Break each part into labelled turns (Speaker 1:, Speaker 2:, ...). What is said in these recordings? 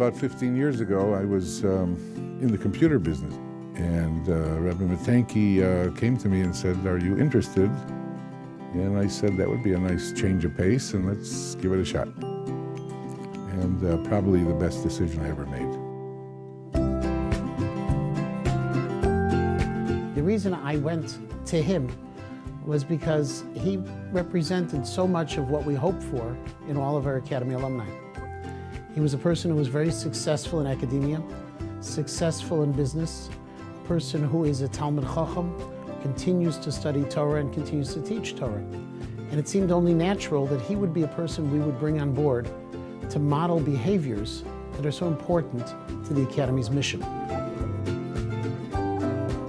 Speaker 1: about 15 years ago, I was in the computer business, and Rabbi MATANKY came to me and said, "Are you interested?" And I said, "That would be a nice change of pace, and let's give it a shot." And probably the best decision I ever made.
Speaker 2: The reason I went to him was because he represented so much of what we hope for in all of our Academy alumni. He was a person who was very successful in academia, successful in business, a person who is a Talmid Chacham, continues to study Torah and continues to teach Torah. And it seemed only natural that he would be a person we would bring on board to model behaviors that are so important to the Academy's mission.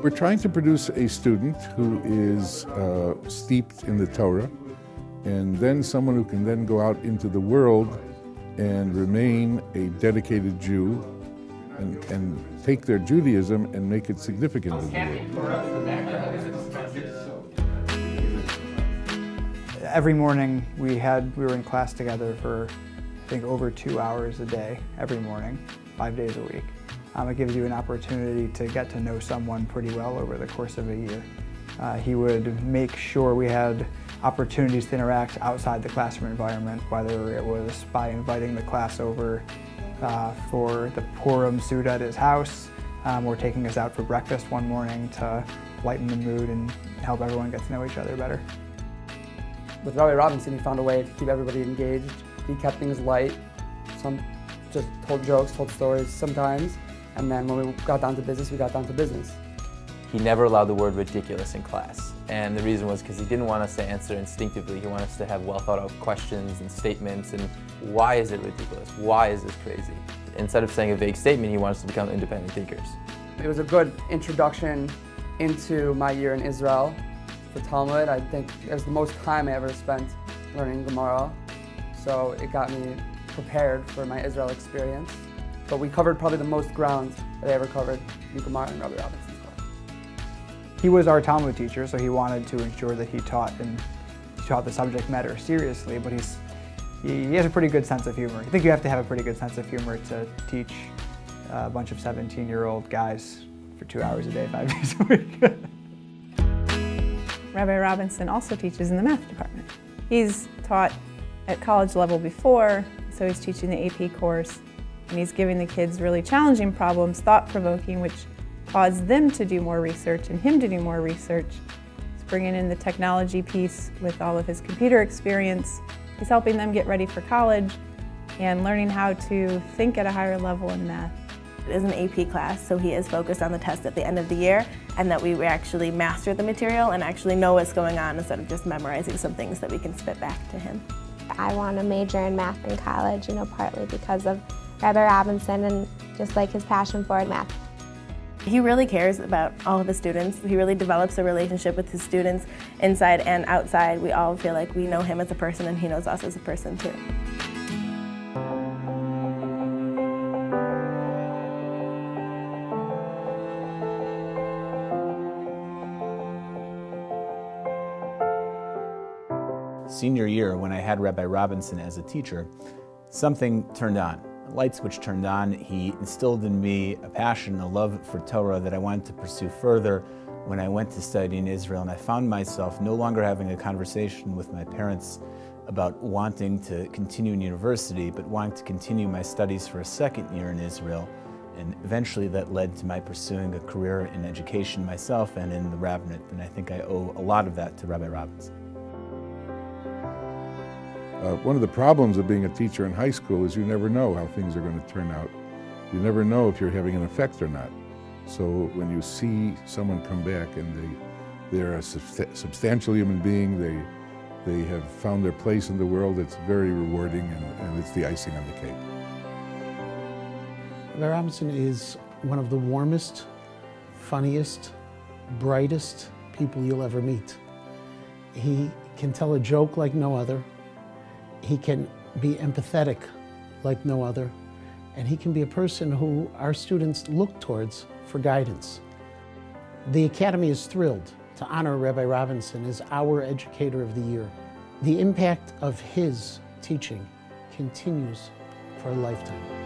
Speaker 1: We're trying to produce a student who is steeped in the Torah, and then someone who can then go out into the world and remain a dedicated Jew and take their Judaism and make it significant in the world.
Speaker 3: Every morning we were in class together for, I think, over 2 hours a day, every morning, 5 days a week. It gives you an opportunity to get to know someone pretty well over the course of a year. He would make sure we had opportunities to interact outside the classroom environment, whether it was by inviting the class over for the Purim Suda at his house, or taking us out for breakfast one morning to lighten the mood and help everyone get to know each other better.
Speaker 4: With Rabbi Robinson, he found a way to keep everybody engaged. He kept things light, some just told jokes, told stories sometimes, and then when we got down to business, we got down to business.
Speaker 5: He never allowed the word ridiculous in class, and the reason was because he didn't want us to answer instinctively. He wanted us to have well thought out questions and statements, and why is it ridiculous? Why is this crazy? Instead of saying a vague statement, he wants us to become independent thinkers.
Speaker 4: It was a good introduction into my year in Israel for Talmud. I think it was the most time I ever spent learning Gemara, so it got me prepared for my Israel experience. But we covered probably the most ground that I ever covered in Gemara and Rabbi Robinson's class.
Speaker 3: He was our Talmud teacher, so he wanted to ensure that he taught the subject matter seriously, but he has a pretty good sense of humor. I think you have to have a pretty good sense of humor to teach a bunch of 17-year-old guys for 2 hours a day, 5 days a week.
Speaker 6: Rabbi Robinson also teaches in the math department. He's taught at college level before, so he's teaching the AP course, and he's giving the kids really challenging problems, thought-provoking, which cause them to do more research and him to do more research. He's bringing in the technology piece with all of his computer experience. He's helping them get ready for college and learning how to think at a higher level in math.
Speaker 7: It is an AP class, so he is focused on the test at the end of the year and that we actually master the material and actually know what's going on instead of just memorizing some things that we can spit back to him.
Speaker 8: I want to major in math in college, partly because of Rabbi Robinson and just like his passion for math.
Speaker 7: He really cares about all of the students. He really develops a relationship with his students inside and outside. We all feel like we know him as a person and he knows us as a person too.
Speaker 9: Senior year, when I had Rabbi Robinson as a teacher, something turned on. A light switch turned on. He instilled in me a passion, a love for Torah that I wanted to pursue further when I went to study in Israel. And I found myself no longer having a conversation with my parents about wanting to continue in university, but wanting to continue my studies for a second year in Israel. And eventually that led to my pursuing a career in education myself and in the rabbinate. And I think I owe a lot of that to Rabbi Robinson.
Speaker 1: One of the problems of being a teacher in high school is you never know how things are going to turn out. You never know if you're having an effect or not. So when you see someone come back and they're a substantial human being, they have found their place in the world, it's very rewarding, and it's the icing on the cake.
Speaker 2: Rabbi Robinson is one of the warmest, funniest, brightest people you'll ever meet. He can tell a joke like no other. He can be empathetic like no other, and he can be a person who our students look towards for guidance. The Academy is thrilled to honor Rabbi Robinson as our Educator of the Year. The impact of his teaching continues for a lifetime.